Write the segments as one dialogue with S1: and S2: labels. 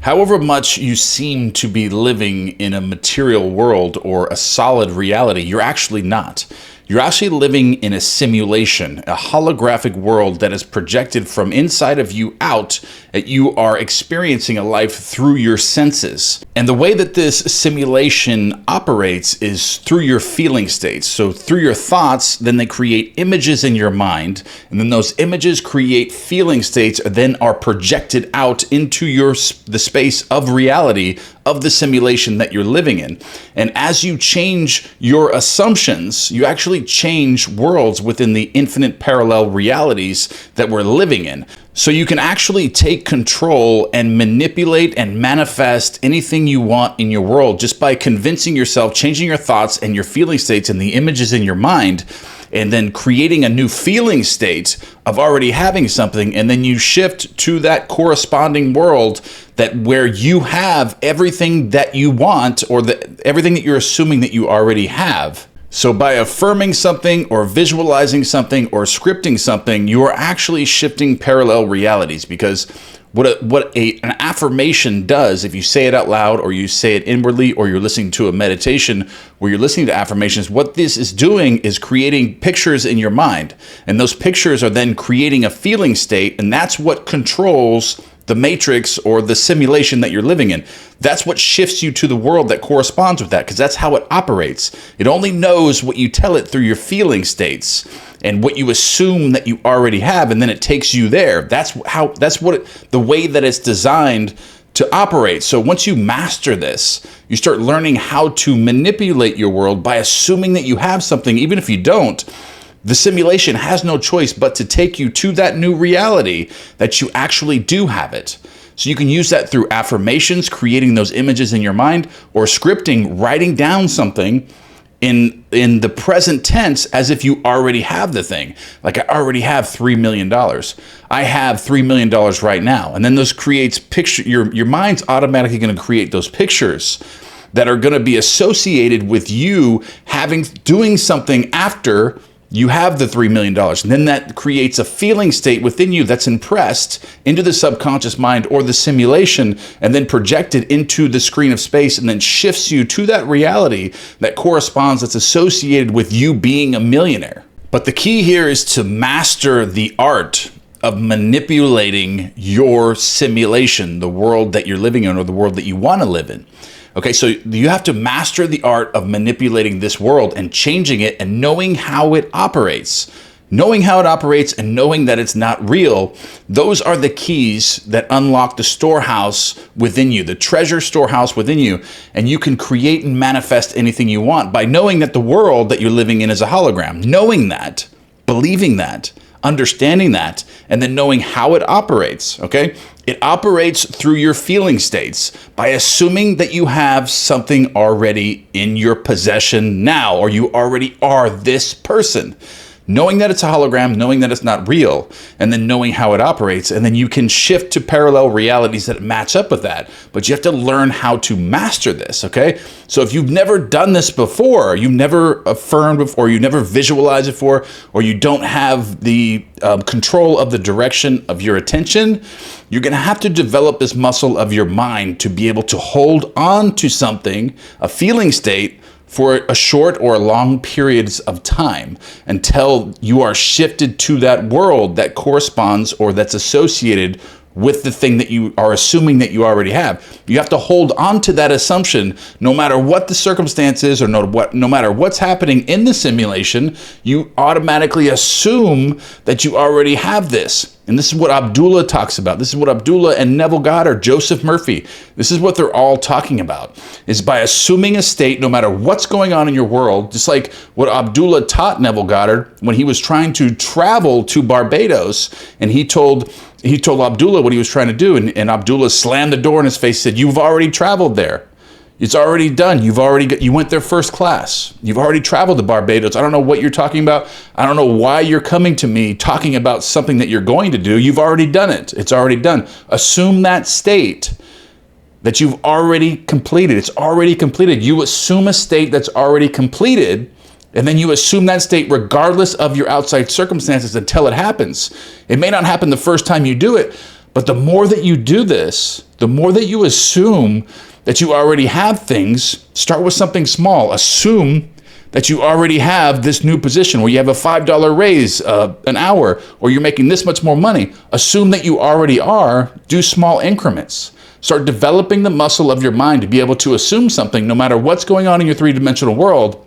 S1: However much you seem to be living in a material world or a solid reality, you're actually not. You're actually living in a simulation, a holographic world that is projected from inside of you out, that you are experiencing a life through your senses. And the way that this simulation operates is through your feeling states. So through your thoughts, then they create images in your mind, and then those images create feeling states, then are projected out into the space of reality of the simulation that you're living in. And as you change your assumptions, you actually change worlds within the infinite parallel realities that we're living in. So you can actually take control and manipulate and manifest anything you want in your world just by convincing yourself, changing your thoughts and your feeling states and the images in your mind, and then creating a new feeling state of already having something, and then you shift to that corresponding world that where you have everything that you want, or everything that you're assuming that you already have. So by affirming something or visualizing something or scripting something, you are actually shifting parallel realities, because an affirmation does, if you say it out loud or you say it inwardly or you're listening to a meditation where you're listening to affirmations, what this is doing is creating pictures in your mind. And those pictures are then creating a feeling state, and that's what controls the matrix or the simulation that you're living in. That's what shifts you to the world that corresponds with that, because that's how it operates. It only knows what you tell it through your feeling states and what you assume that you already have, and then it takes you there. The way that it's designed to operate. So once you master this, you start learning how to manipulate your world by assuming that you have something, even if you don't. The simulation has no choice but to take you to that new reality that you actually do have it. So you can use that through affirmations, creating those images in your mind, or scripting, writing down something in the present tense as if you already have the thing. Like, I already have $3 million. I have $3 million right now. And then those creates picture. Your mind's automatically going to create those pictures that are going to be associated with you doing something after you have the $3 million. And then that creates a feeling state within you that's impressed into the subconscious mind or the simulation, and then projected into the screen of space, and then shifts you to that reality that corresponds, that's associated with you being a millionaire. But the key here is to master the art of manipulating your simulation, the world that you're living in or the world that you want to live in. Okay, so you have to master the art of manipulating this world and changing it, and knowing how it operates. Knowing how it operates and knowing that it's not real, those are the keys that unlock the storehouse within you, the treasure storehouse within you, and you can create and manifest anything you want by knowing that the world that you're living in is a hologram. Knowing that, believing that, understanding that, and then knowing how it operates, okay? It operates through your feeling states by assuming that you have something already in your possession now, or you already are this person. Knowing that it's a hologram, knowing that it's not real, and then knowing how it operates, and then you can shift to parallel realities that match up with that. But you have to learn how to master this, okay? So if you've never done this before, you've never affirmed before, you never visualized it before, or you don't have the control of the direction of your attention, you're going to have to develop this muscle of your mind to be able to hold on to something, a feeling state, for a short or long periods of time until you are shifted to that world that corresponds or that's associated with the thing that you are assuming that you already have. You have to hold on to that assumption no matter what the circumstances or no matter what's happening in the simulation. You automatically assume that you already have this. And this is what Abdullah talks about. This is what Abdullah and Neville Goddard, Joseph Murphy, this is what they're all talking about, is by assuming a state no matter what's going on in your world, just like what Abdullah taught Neville Goddard when he was trying to travel to Barbados, and he told Abdullah what he was trying to do, and Abdullah slammed the door in his face and said, "You've already traveled there. It's already done. You went there first class. You've already traveled to Barbados. I don't know what you're talking about. I don't know why you're coming to me talking about something that you're going to do. You've already done it. It's already done." Assume that state that you've already completed. It's already completed. You assume a state that's already completed, and then you assume that state regardless of your outside circumstances until it happens. It may not happen the first time you do it, but the more that you do this, The more that you assume that you already have things, start with something small. Assume that you already have this new position where you have a $5 raise an hour, or you're making this much more money. Assume that you already are. Do small increments. Start developing the muscle of your mind to be able to assume something no matter what's going on in your three-dimensional world,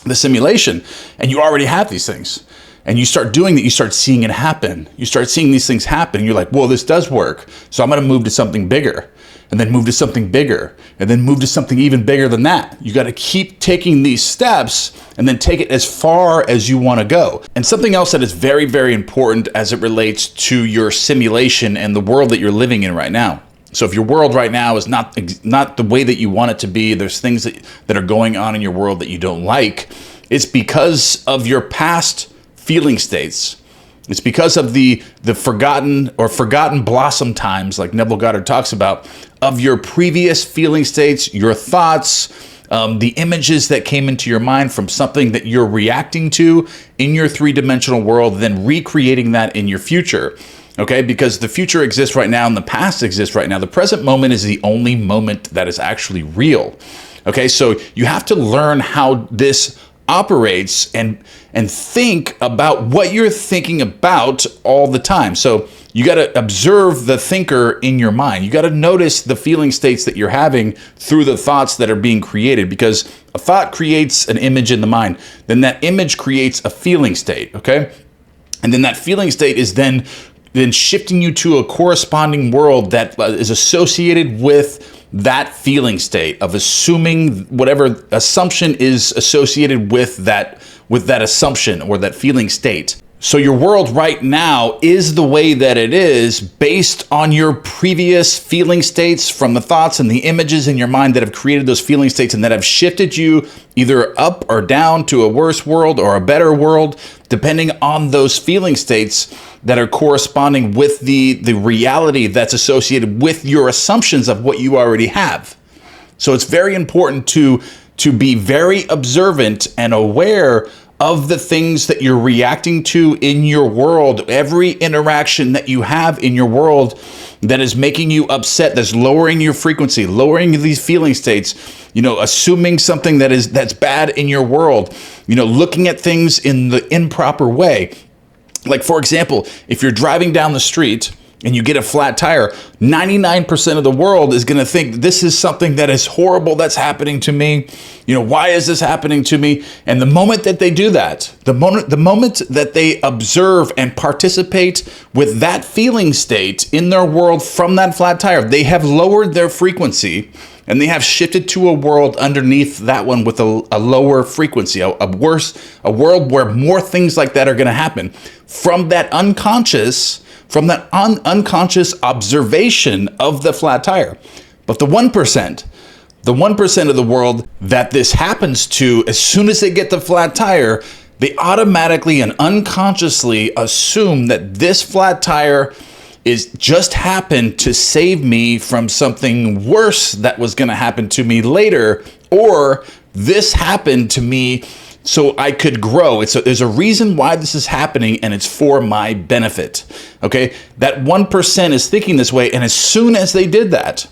S1: the simulation, and you already have these things. And you start doing that, you start seeing it happen. You start seeing these things happen. You're like, whoa, this does work. So I'm going to move to something bigger, and then move to something bigger, and then move to something even bigger than that. You got to keep taking these steps and then take it as far as you want to go. And something else that is very, very important as it relates to your simulation and the world that you're living in right now. So if your world right now is not the way that you want it to be, there's things that are going on in your world that you don't like, it's because of your past feeling states. It's because of the forgotten blossom times, like Neville Goddard talks about, of your previous feeling states, your thoughts, the images that came into your mind from something that you're reacting to in your three-dimensional world, then recreating that in your future. Okay, because the future exists right now and the past exists right now. The present moment is the only moment that is actually real. Okay, so you have to learn how this operates and think about what you're thinking about all the time. So you got to observe the thinker in your mind. You got to notice the feeling states that you're having through the thoughts that are being created, because a thought creates an image in the mind. Then that image creates a feeling state, okay? And then that feeling state is then shifting you to a corresponding world that is associated with that feeling state of assuming whatever assumption is associated with that assumption or that feeling state. So your world right now is the way that it is based on your previous feeling states from the thoughts and the images in your mind that have created those feeling states and that have shifted you either up or down to a worse world or a better world, depending on those feeling states that are corresponding with the reality that's associated with your assumptions of what you already have. So it's very important to be very observant and aware of the things that you're reacting to in your world. Every interaction that you have in your world that is making you upset, that's lowering your frequency, lowering these feeling states, assuming something that's bad in your world, looking at things in the improper way. Like, for example, if you're driving down the street and you get a flat tire, 99% of the world is going to think this is something that is horrible that's happening to me. Why is this happening to me? And the moment that they do that, the moment that they observe and participate with that feeling state in their world from that flat tire, they have lowered their frequency and they have shifted to a world underneath that one with a lower frequency, a world where more things like that are going to happen from that unconscious observation of the flat tire. But the 1% of the world that this happens to, as soon as they get the flat tire, they automatically and unconsciously assume that this flat tire is just happened to save me from something worse that was going to happen to me later, or this happened to me so I could grow. There's a reason why this is happening, and it's for my benefit. Okay, that 1% is thinking this way, and as soon as they did that,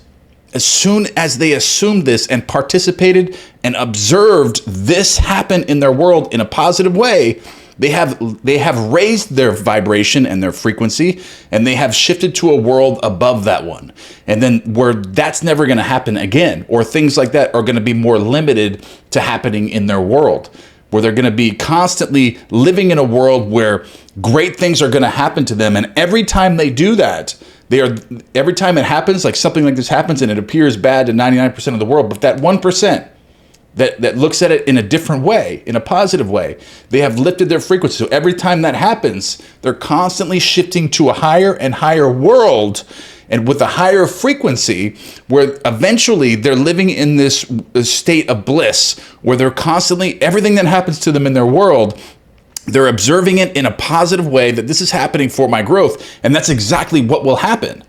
S1: as soon as they assumed this and participated and observed this happen in their world in a positive way, they have raised their vibration and their frequency, and they have shifted to a world above that one. And then where that's never going to happen again, or things like that are going to be more limited to happening in their world, where they're going to be constantly living in a world where great things are going to happen to them. And every time they do that, every time it happens, like something like this happens and it appears bad to 99% of the world, but that 1% that looks at it in a different way, in a positive way, they have lifted their frequency. So every time that happens, they're constantly shifting to a higher and higher world, and with a higher frequency, where eventually they're living in this state of bliss, where they're constantly, everything that happens to them in their world, they're observing it in a positive way, that this is happening for my growth, and that's exactly what will happen.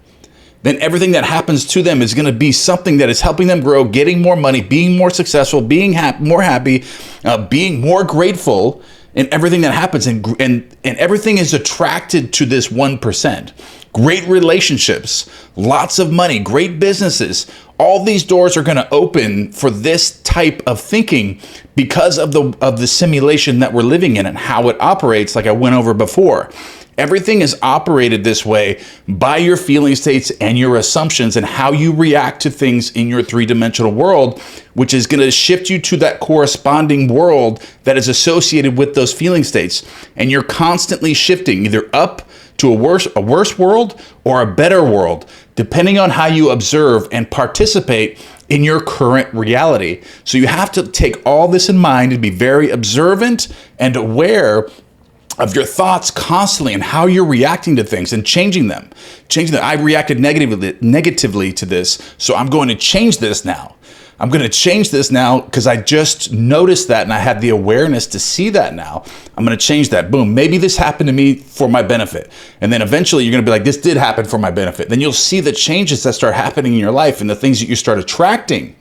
S1: Then everything that happens to them is going to be something that is helping them grow, getting more money, being more successful, being more happy, being more grateful, in everything that happens, and everything is attracted to this 1%. Great relationships, lots of money, great businesses. All these doors are going to open for this type of thinking because of the simulation that we're living in and how it operates, like I went over before. Everything is operated this way by your feeling states and your assumptions and how you react to things in your three-dimensional world, which is going to shift you to that corresponding world that is associated with those feeling states. And you're constantly shifting either up to a worse world or a better world, depending on how you observe and participate in your current reality. So you have to take all this in mind and be very observant and aware of your thoughts constantly and how you're reacting to things and changing them. I reacted negatively to this, so I'm going to change this now. I'm going to change this now because I just noticed that and I had the awareness to see that now. I'm going to change that. Boom. Maybe this happened to me for my benefit. And then eventually you're going to be like, this did happen for my benefit. Then you'll see the changes that start happening in your life and the things that you start attracting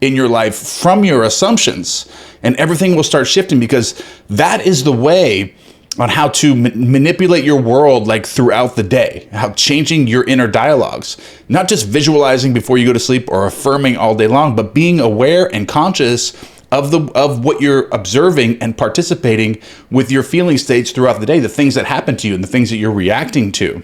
S1: in your life from your assumptions. And everything will start shifting because that is the way on how to manipulate your world, like throughout the day, how changing your inner dialogues, not just visualizing before you go to sleep or affirming all day long, but being aware and conscious of what you're observing and participating with your feeling states throughout the day, the things that happen to you and the things that you're reacting to.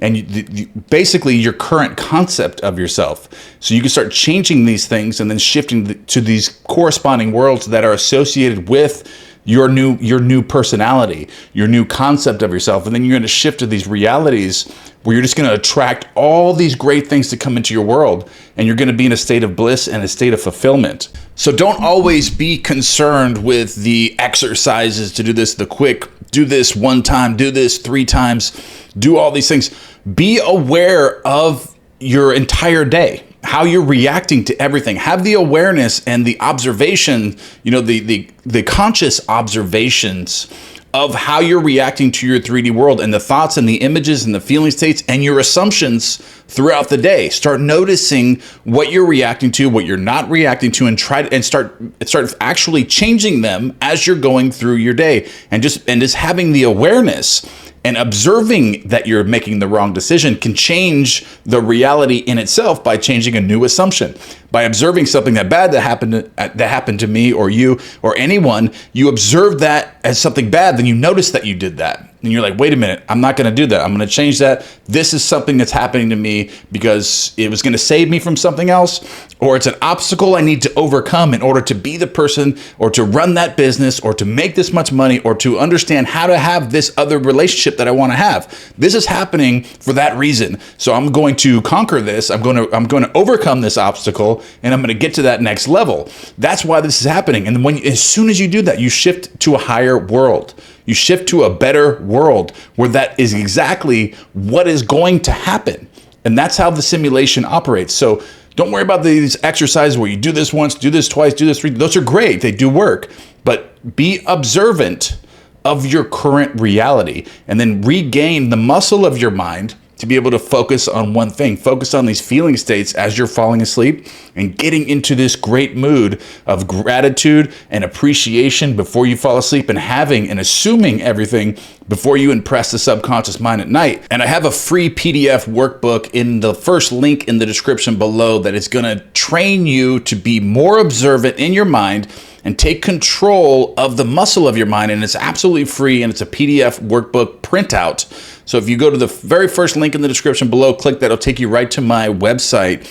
S1: And basically your current concept of yourself. So you can start changing these things and then shifting to these corresponding worlds that are associated with your new personality, your new concept of yourself. And then you're going to shift to these realities where you're just going to attract all these great things to come into your world. And you're going to be in a state of bliss and a state of fulfillment. So don't always be concerned with the exercises to do this, the quick, do this one time, do this 3 times, do all these things. Be aware of your entire day, how you're reacting to everything. Have the awareness and the observation, the conscious observations of how you're reacting to your 3D world and the thoughts and the images and the feeling states and your assumptions throughout the day. Start noticing what you're reacting to, what you're not reacting to, and start actually changing them as you're going through your day, and just having the awareness and observing that you're making the wrong decision can change the reality in itself by changing a new assumption. By observing something that happened to me or you or anyone, you observe that as something bad, then you notice that you did that. And you're like, wait a minute, I'm not going to do that. I'm going to change that. This is something that's happening to me because it was going to save me from something else, or it's an obstacle I need to overcome in order to be the person or to run that business or to make this much money or to understand how to have this other relationship that I want to have. This is happening for that reason. So I'm going to conquer this. I'm going to overcome this obstacle, and I'm going to get to that next level. That's why this is happening. And as soon as you do that, you shift to a higher world. You shift to a better world where that is exactly what is going to happen. And that's how the simulation operates. So don't worry about these exercises where you do this once, do this twice, do this 3. Those are great. They do work. But be observant of your current reality and then regain the muscle of your mind to be able to focus on one thing. Focus on these feeling states as you're falling asleep and getting into this great mood of gratitude and appreciation before you fall asleep, and having and assuming everything before you impress the subconscious mind at night. And I have a free PDF workbook in the first link in the description below that is going to train you to be more observant in your mind and take control of the muscle of your mind. And it's absolutely free, and it's a PDF workbook printout. So if you go to the very first link in the description below, click that, it'll take you right to my website.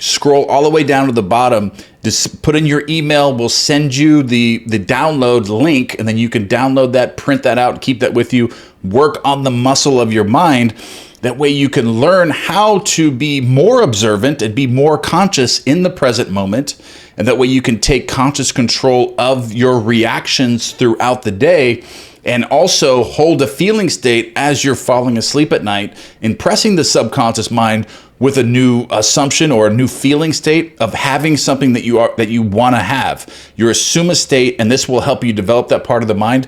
S1: Scroll all the way down to the bottom, just put in your email, we'll send you the download link, and then you can download that, print that out, keep that with you, work on the muscle of your mind. That way you can learn how to be more observant and be more conscious in the present moment. And that way you can take conscious control of your reactions throughout the day, and also hold a feeling state as you're falling asleep at night, impressing the subconscious mind with a new assumption or a new feeling state of having something that you want to have. You assume a state, and this will help you develop that part of the mind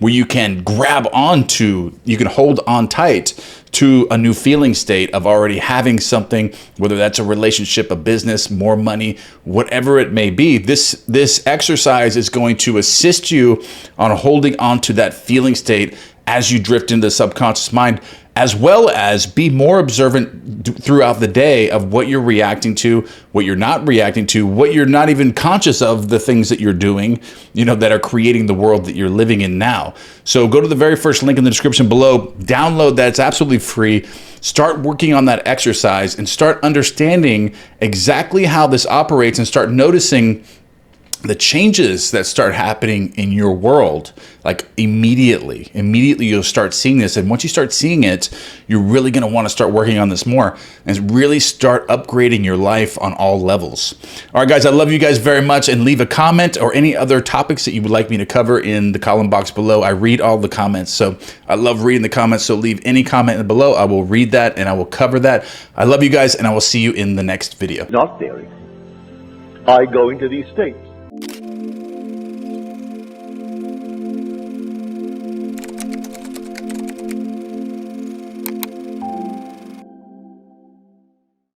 S1: where you can you can hold on tight to a new feeling state of already having something, whether that's a relationship, a business, more money, whatever it may be. This exercise is going to assist you on holding on to that feeling state as you drift into the subconscious mind, as well as be more observant throughout the day of what you're reacting to, what you're not reacting to, what you're not even conscious of, the things that you're doing, that are creating the world that you're living in now. So go to the very first link in the description below, download that, it's absolutely free. Start working on that exercise and start understanding exactly how this operates and start noticing the changes that start happening in your world, like immediately you'll start seeing this. And once you start seeing it, you're really going to want to start working on this more and really start upgrading your life on all levels. All right, guys, I love you guys very much, and leave a comment or any other topics that you would like me to cover in the comment box below. I read all the comments, so I love reading the comments. So leave any comment below. I will read that and I will cover that. I love you guys, and I will see you in the next video.
S2: Not daring. I go into these states.